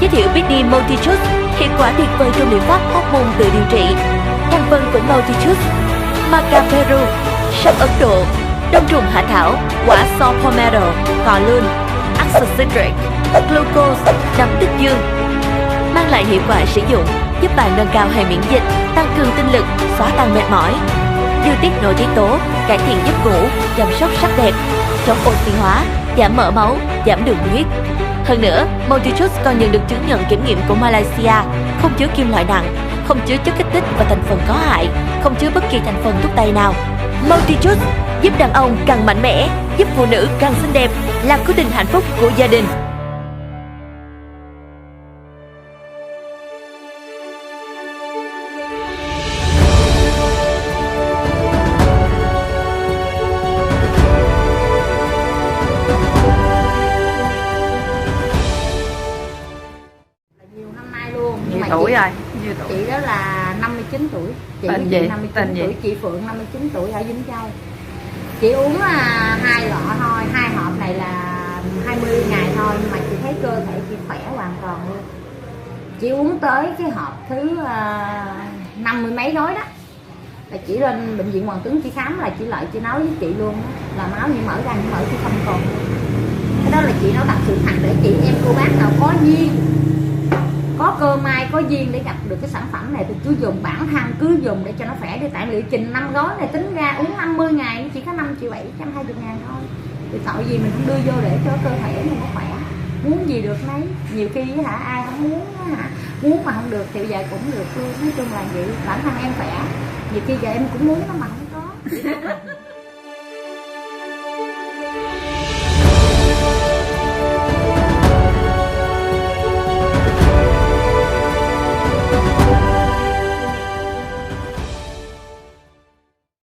Giới thiệu BD Multijuice, hiệu quả tuyệt vời trong liệu pháp hormone tự điều trị. Thành phần của Multijuice: maca Peru, sâm Ấn Độ, đông trùng hạ thảo, quả saw pomelo, cỏ lươn, axit citric, glucose, nấm tích dương. Mang lại hiệu quả sử dụng, giúp bạn nâng cao hệ miễn dịch, tăng cường tinh lực, xóa tan mệt mỏi, điều tiết nội tiết tố, cải thiện giấc ngủ, chăm sóc sắc đẹp, chống oxy hóa, giảm mỡ máu, giảm đường huyết. Hơn nữa, Multijuice còn nhận được chứng nhận kiểm nghiệm của Malaysia, không chứa kim loại nặng, không chứa chất kích thích và thành phần có hại, không chứa bất kỳ thành phần thuốc tây nào. Multijuice giúp đàn ông càng mạnh mẽ, giúp phụ nữ càng xinh đẹp, là quyết định hạnh phúc của gia đình. Nhiêu tuổi rồi? Nhiêu tuổi? Chị đó là 59 tuổi. Chị tên gì? 59 Tên tuổi. gì? Chị Phượng 59 tuổi ở Vĩnh Châu. Chị uống 2 lọ thôi, 2 hộp này là 20 ngày thôi, nhưng mà chị thấy cơ thể chị khỏe hoàn toàn luôn. Chị uống tới cái hộp thứ 50 mấy gói đó là chị lên bệnh viện Hoàng Tuấn chị khám, là chị lại chị nói với chị luôn đó, là máu như mở ra như mở chị không còn. Cái đó là chị nói bằng sự thật để chị em cô bác nào có duyên, có cơ may, có duyên để gặp được cái sản phẩm này thì cứ dùng, bản thân cứ dùng để cho nó khỏe đi. Tại liệu trình 5 gói này tính ra uống 50 ngày chỉ có 5.720.000 thôi, thì tội gì mình không đưa vô để cho cơ thể mình nó khỏe. Muốn gì được nấy, nhiều khi ai không muốn muốn mà không được thì bây giờ cũng được luôn. Nói chung là vậy, bản thân em khỏe, nhiều khi giờ em cũng muốn nó mà không có.